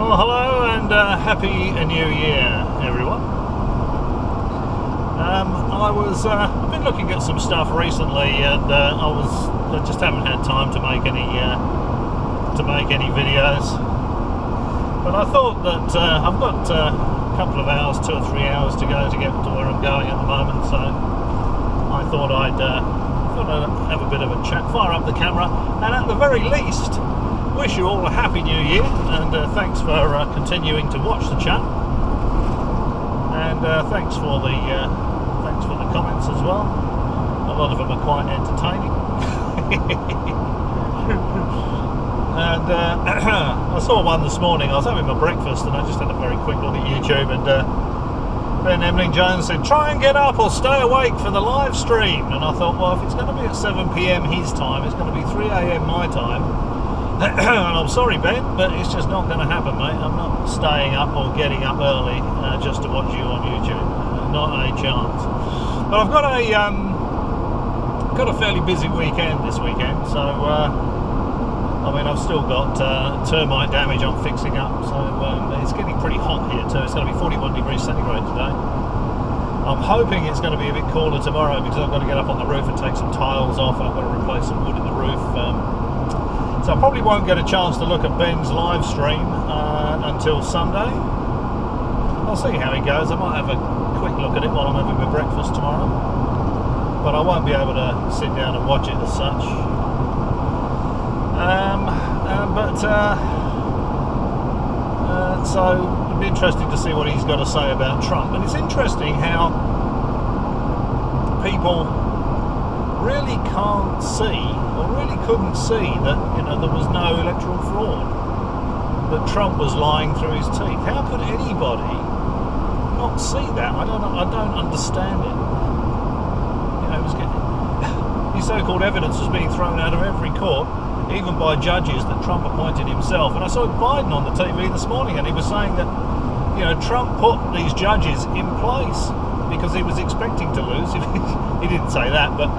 Well, hello and happy New Year, everyone. I've been looking at some stuff recently, and I just haven't had time to make any videos. But I thought that I've got a couple of hours, 2 or 3 hours to go to get to where I'm going at the moment, so I thought I'd have a bit of a chat, fire up the camera, and at the very least, wish you all a happy New Year, and thanks for continuing to watch the chat, and thanks for the comments as well. A lot of them are quite entertaining. And I saw one this morning. I was having my breakfast and I just had a very quick look at YouTube, and Ben Emling Jones said, "Try and get up or stay awake for the live stream." And I thought, well, if it's going to be at 7 PM his time, it's going to be 3 AM my time. And I'm sorry, Ben, but it's just not going to happen, mate. I'm not staying up or getting up early just to watch you on YouTube. Not a chance. But I've got a fairly busy weekend this weekend, so I mean, I've still got termite damage I'm fixing up, so it's getting pretty hot here too. It's going to be 41 degrees centigrade today. I'm hoping it's going to be a bit cooler tomorrow because I've got to get up on the roof and take some tiles off. I've got to replace some wood in the roof. So I probably won't get a chance to look at Ben's live stream until Sunday. I'll see how he goes. I might have a quick look at it while I'm having my breakfast tomorrow, but I won't be able to sit down and watch it as such. So it'll be interesting to see what he's got to say about Trump. And it's interesting how people really can't see, or really couldn't see, that there was no electoral fraud, that Trump was lying through his teeth. How could anybody not see that? I don't understand it. His so-called evidence was being thrown out of every court, even by judges that Trump appointed himself. And I saw Biden on the TV this morning, and he was saying that Trump put these judges in place because he was expecting to lose. He didn't say that, but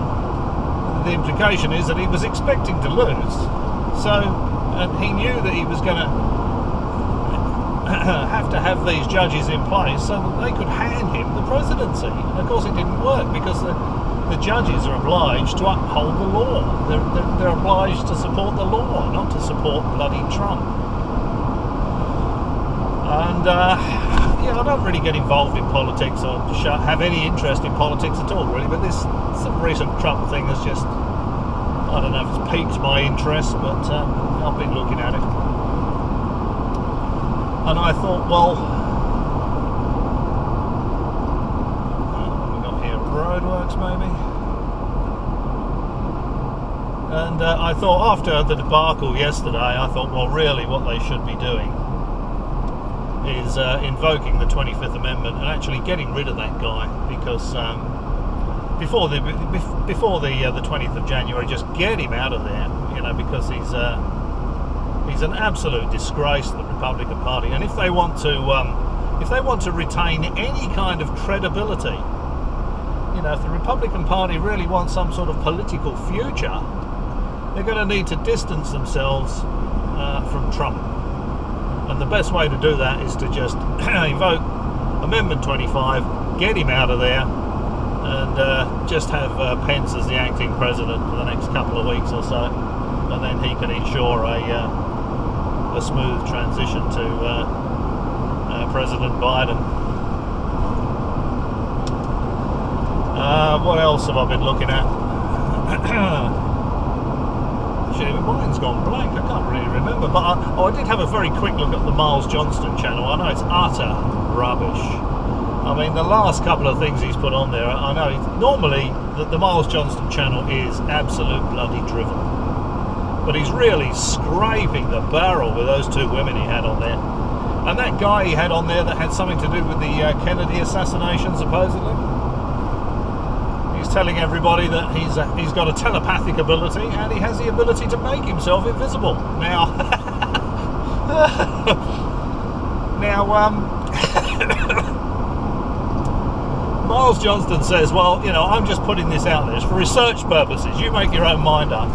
the implication is that he was expecting to lose. So, and he knew that he was going to have to have these judges in place so that they could hand him the presidency. And of course it didn't work, because the judges are obliged to uphold the law. They're obliged to support the law, not to support bloody Trump. And I don't really get involved in politics or have any interest in politics at all, really. But some recent Trump thing has just, I don't know if it's piqued my interest, but I've been looking at it. And I thought, well, what have we got here? Roadworks, maybe? And I thought, after the debacle yesterday, I thought, well, really what they should be doing is invoking the 25th Amendment and actually getting rid of that guy, because before the 20th of January, just get him out of there, because he's an absolute disgrace to the Republican Party. And if they want to retain any kind of credibility, if the Republican Party really wants some sort of political future, they're going to need to distance themselves from Trump. And the best way to do that is to just invoke Amendment 25, get him out of there, and just have Pence as the acting president for the next couple of weeks or so, and then he can ensure a smooth transition to President Biden. What else have I been looking at? Actually, my mind's gone blank. I can't really remember. But I did have a very quick look at the Miles Johnston channel. I know it's utter rubbish. I mean, the last couple of things he's put on there, I know normally the Miles Johnston channel is absolute bloody drivel. But he's really scraping the barrel with those two women he had on there. And that guy he had on there that had something to do with the Kennedy assassination, supposedly. He's telling everybody that he's got a telepathic ability, and he has the ability to make himself invisible. Now, Miles Johnston says, well, I'm just putting this out there. It's for research purposes. You make your own mind up.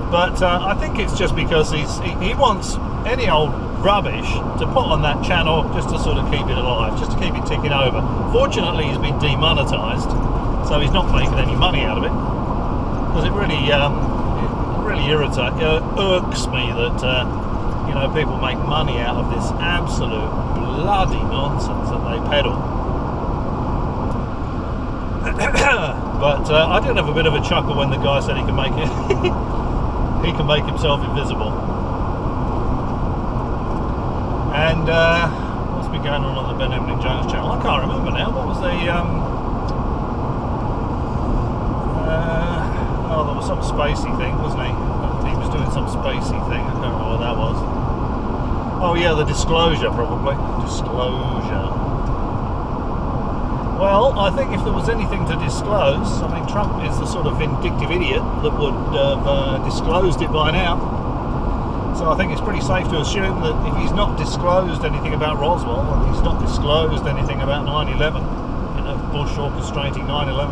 But I think it's just because he wants any old rubbish to put on that channel just to sort of keep it alive, just to keep it ticking over. Fortunately, he's been demonetised, so he's not making any money out of it. Because it really irks me that you know, people make money out of this absolute bloody nonsense that they peddle. But I did have a bit of a chuckle when the guy said he can make it. He can make himself invisible. And what's been going on the Ben Emily Jones channel? I can't remember now. What was the oh, there was some spacey thing, wasn't he? He was doing some spacey thing. I can't remember what that was. Oh yeah, the disclosure, probably. Disclosure. Well, I think if there was anything to disclose, I mean, Trump is the sort of vindictive idiot that would have disclosed it by now. So I think it's pretty safe to assume that if he's not disclosed anything about Roswell, and he's not disclosed anything about 9/11, you know, Bush orchestrating 9/11,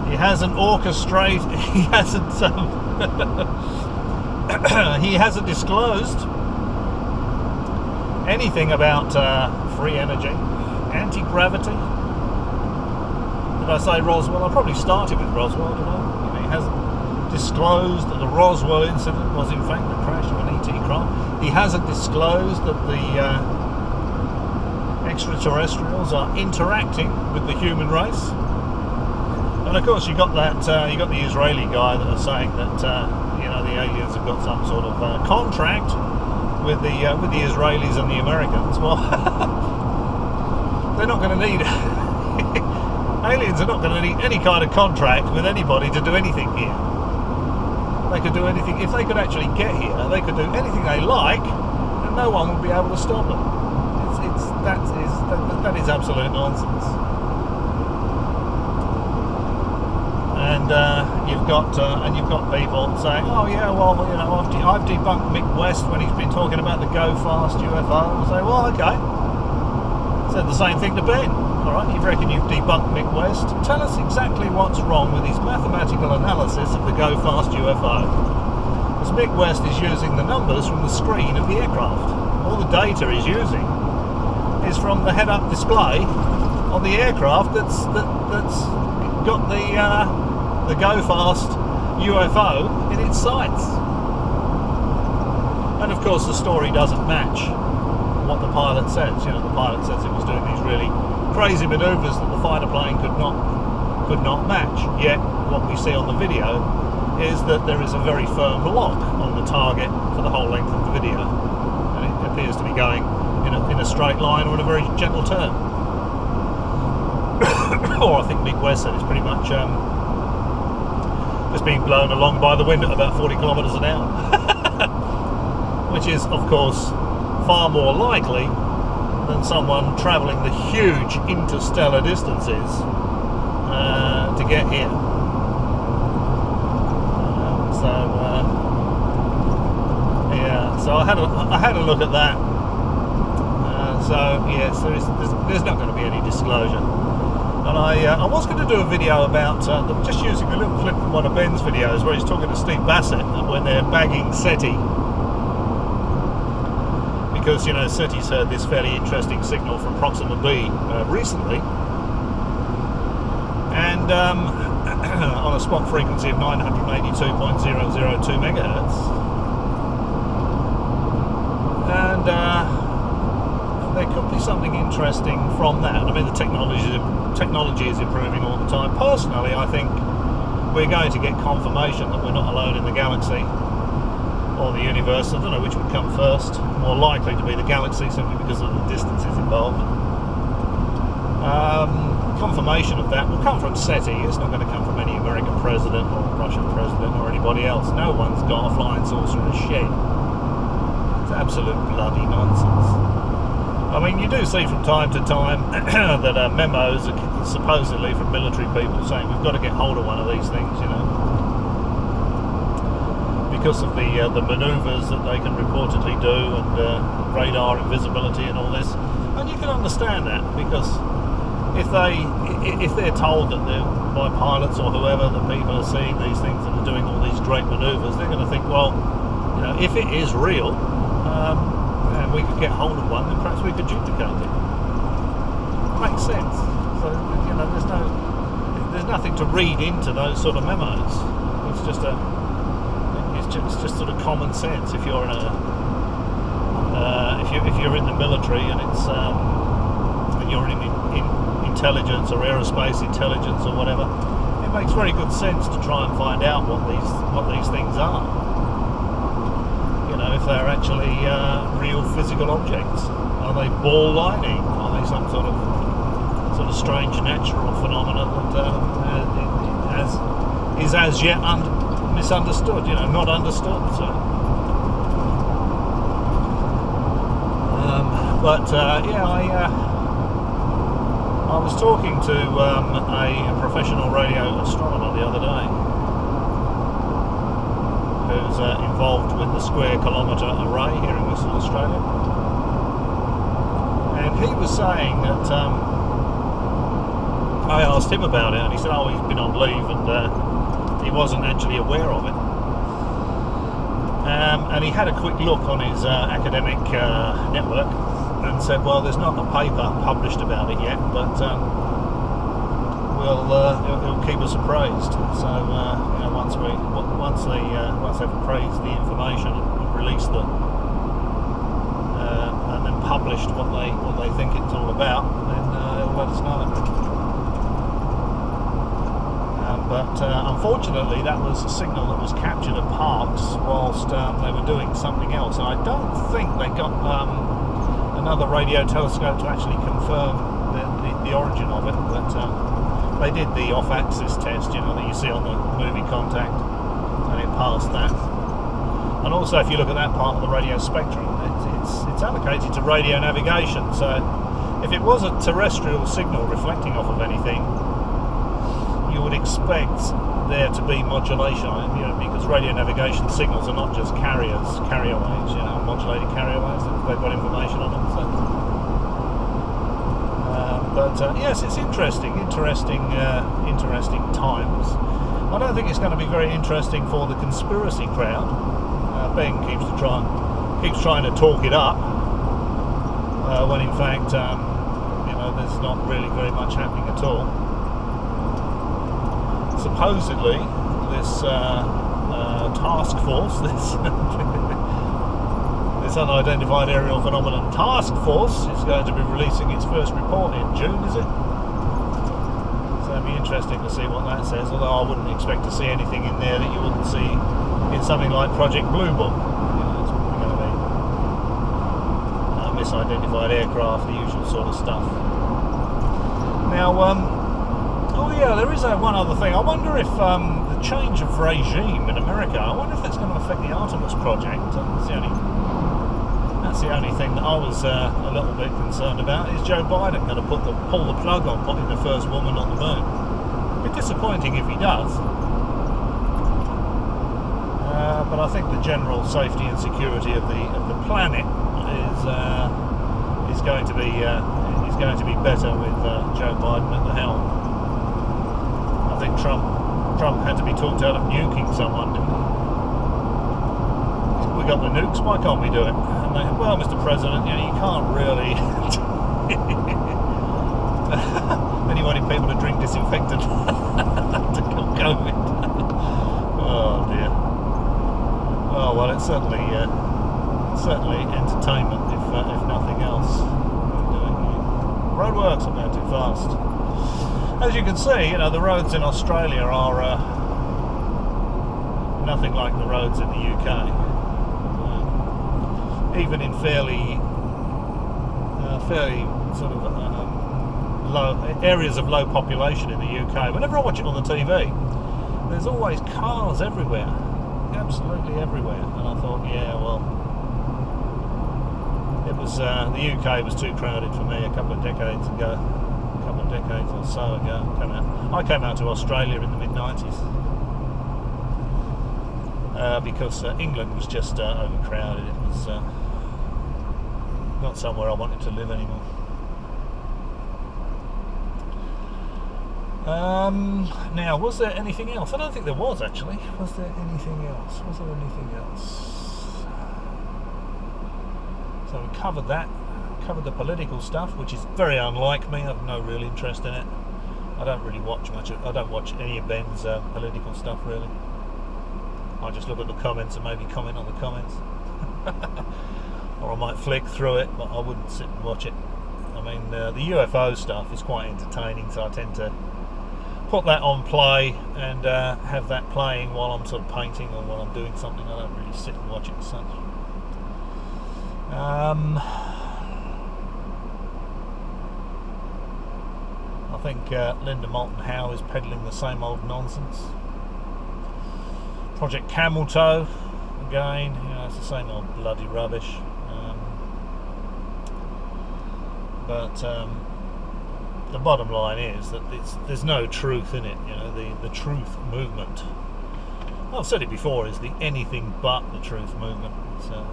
he hasn't orchestrated, he hasn't disclosed anything about free energy, anti-gravity. Did I say Roswell? I probably started with Roswell, didn't I? You know, he hasn't disclosed that the Roswell incident was in fact the crash of an ET craft. He hasn't disclosed that the extraterrestrials are interacting with the human race. And of course, you got that. You got the Israeli guy that was saying that you know, the aliens have got some sort of contract with the Israelis and the Americans. Well. They're not going to need aliens are not going to need any kind of contract with anybody to do anything here. They could do anything. If they could actually get here, they could do anything they like, and no one would be able to stop them. That is absolute nonsense. And you've got people saying, oh yeah, well, you know, I've debunked Mick West when he's been talking about the Go Fast UFO. And say, well, okay. Said the same thing to Ben. All right, you reckon you've debunked Mick West? Tell us exactly what's wrong with his mathematical analysis of the Go Fast UFO. Because Mick West is using the numbers from the screen of the aircraft. All the data he's using is from the head-up display on the aircraft that's got the Go Fast UFO in its sights. And of course, the story doesn't match what the pilot says. You know, the pilot says it was doing these really crazy manoeuvres that the fighter plane could not match. Yet what we see on the video is that there is a very firm lock on the target for the whole length of the video, and it appears to be going in a straight line or in a very gentle turn. Or I think Mick West said it's pretty much just being blown along by the wind at about 40 kilometres an hour, which is of course far more likely than someone travelling the huge interstellar distances to get here. So I had a look at that. So yes, there's not going to be any disclosure. And I was going to do a video about just using a little clip from one of Ben's videos where he's talking to Steve Bassett when they're bagging SETI. Because, you know, SETI's heard this fairly interesting signal from Proxima B recently, and on a spot frequency of 982.002 megahertz, and there could be something interesting from that. I mean, the technology is improving all the time. Personally, I think we're going to get confirmation that we're not alone in the galaxy or the universe. I don't know which would come first. More likely to be the galaxy, simply because of the distances involved. Confirmation of that will come from SETI. It's not going to come from any American president or Russian president or anybody else. No one's got a flying saucer in a shed. It's absolute bloody nonsense. I mean, you do see from time to time that memos are supposedly from military people saying we've got to get hold of one of these things, you know, because of the manoeuvres that they can reportedly do, and radar invisibility and all this. And you can understand that, because if they're told that they're by pilots or whoever that people are seeing these things and are doing all these great manoeuvres, they're going to think, well, you know, if it is real and we could get hold of one, then perhaps we could duplicate it. Makes sense. So, you know, there's nothing to read into those sort of memos. It's just sort of common sense. If you're in a if you're in the military and it's and you're in intelligence or aerospace intelligence or whatever, it makes very good sense to try and find out what these things are. You know, if they're actually real physical objects. Are they ball lightning? Are they some sort of strange natural phenomena that is as yet misunderstood? You know, not understood. So, I was talking to a professional radio astronomer the other day who's involved with the Square Kilometre Array here in Western Australia, and he was saying that I asked him about it, and he said, oh, he's been on leave and he wasn't actually aware of it. And he had a quick look on his academic network and said, well, there's not a paper published about it yet, but it'll keep us appraised. So you know, once they've appraised the information and released the and then published what they think it's all about, then it'll let us know. But unfortunately, that was a signal that was captured at Parkes whilst they were doing something else, and I don't think they got another radio telescope to actually confirm the origin of it. But they did the off-axis test, you know, that you see on the movie Contact, and it passed that. And also, if you look at that part of the radio spectrum, it's allocated to radio navigation. So, if it was a terrestrial signal reflecting off of anything, you would expect there to be modulation, you know, because radio navigation signals are not just carrier waves, you know, modulated carrier waves. They've got information on them. So. Yes, it's interesting times. I don't think it's going to be very interesting for the conspiracy crowd. Ben keeps trying to talk it up, when in fact, you know, there's not really very much happening at all. Supposedly, this task force, this unidentified aerial phenomenon task force, is going to be releasing its first report in June, is it? So it'd be interesting to see what that says, although I wouldn't expect to see anything in there that you wouldn't see in something like Project Blue Book. You know, it's probably going to be misidentified aircraft, the usual sort of stuff. Now, oh yeah, there is one other thing. I wonder if the change of regime in America, I wonder if that's going to affect the Artemis project. That's the only thing that I was a little bit concerned about. Is Joe Biden going to pull the plug on putting the first woman on the moon? It'd be disappointing if he does. But I think the general safety and security of the planet is going to be better with Joe Biden at the helm. I think Trump had to be talked out of nuking someone, didn't he? We got the nukes, why can't we do it? And they, well, Mr. President, you know, you can't really. Then he wanted people to drink disinfectant to kill COVID. Oh dear. Oh well, it's certainly entertainment, if nothing else. Roadworks are going too fast. As you can see, you know, the roads in Australia are nothing like the roads in the UK. Even in fairly sort of low areas of low population in the UK. Whenever I watch it on the TV, there's always cars everywhere, absolutely everywhere. And I thought, yeah, well, it was the UK was too crowded for me a couple of decades or so ago. I came out to Australia in the mid-90s because England was just overcrowded. It was not somewhere I wanted to live anymore. Now, was there anything else? I don't think there was, actually. Was there anything else? Was there anything else? So we covered that. Covered the political stuff, which is very unlike me. I've no real interest in it. I don't really watch much. I don't watch any of Ben's political stuff, really. I just look at the comments and maybe comment on the comments. Or I might flick through it, but I wouldn't sit and watch it. I mean, the UFO stuff is quite entertaining, so I tend to put that on play and have that playing while I'm sort of painting or while I'm doing something. I don't really sit and watch it as such. I think Linda Moulton Howe is peddling the same old nonsense. Project Camel Toe, again, you know, it's the same old bloody rubbish. But the bottom line is that there's no truth in it. You know, the truth movement, I've said it before, is the anything but the truth movement. So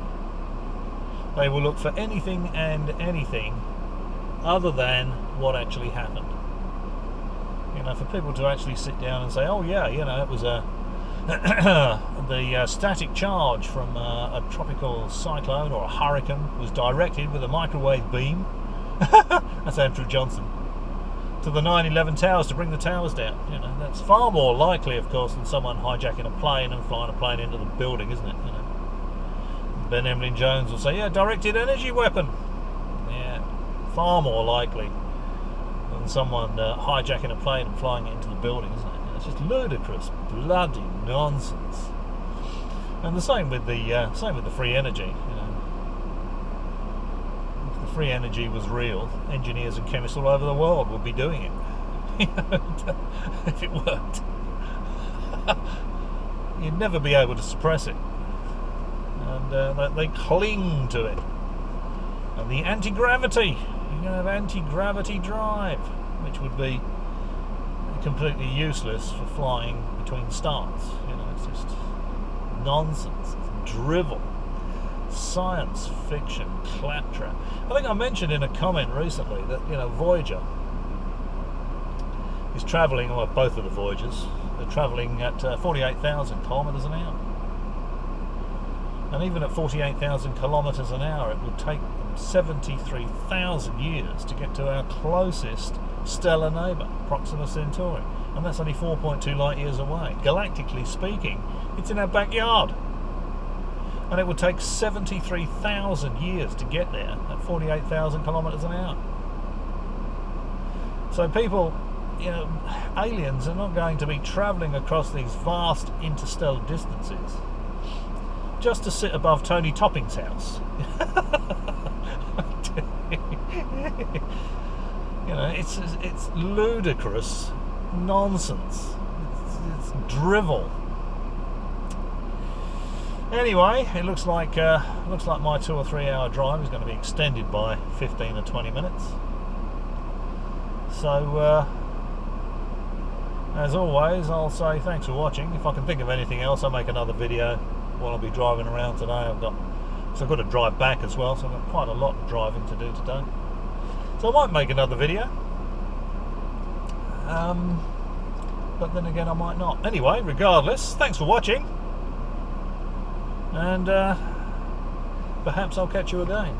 they will look for anything and anything other than what actually happened. You know, for people to actually sit down and say, oh yeah, you know, it was the static charge from a tropical cyclone or a hurricane was directed with a microwave beam. That's Andrew Johnson, to the 9/11 towers to bring the towers down. You know, that's far more likely, of course, than someone hijacking a plane and flying a plane into the building, isn't it? You know, Ben Emlyn Jones will say, yeah, directed energy weapon. Yeah, far more likely than someone hijacking a plane and flying it into the building, isn't it? You know, it's just ludicrous, bloody nonsense. And the same with the free energy. You know, if the free energy was real, engineers and chemists all over the world would be doing it. If it worked, you'd never be able to suppress it. And they cling to it. And the anti-gravity, you're going to have anti-gravity drive, which would be completely useless for flying between stars. You know, it's just nonsense, it's drivel, science fiction, claptrap. I think I mentioned in a comment recently that, you know, Voyager is travelling, well, both of the Voyagers, they're travelling at 48,000 kilometres an hour. And even at 48,000 kilometres an hour, it would take them 73,000 years to get to our closest stellar neighbour, Proxima Centauri. And that's only 4.2 light years away. Galactically speaking, it's in our backyard. And it would take 73,000 years to get there at 48,000 kilometres an hour. So people, you know, aliens are not going to be travelling across these vast interstellar distances just to sit above Tony Topping's house. You know, it's ludicrous nonsense. It's drivel. Anyway, it looks like my 2 or 3 hour drive is going to be extended by 15 or 20 minutes. So, as always, I'll say thanks for watching. If I can think of anything else, I'll make another video while I'll be driving around today. I've got to drive back as well, so I've got quite a lot of driving to do today. So I might make another video, but then again I might not. Anyway, regardless, thanks for watching, and perhaps I'll catch you again.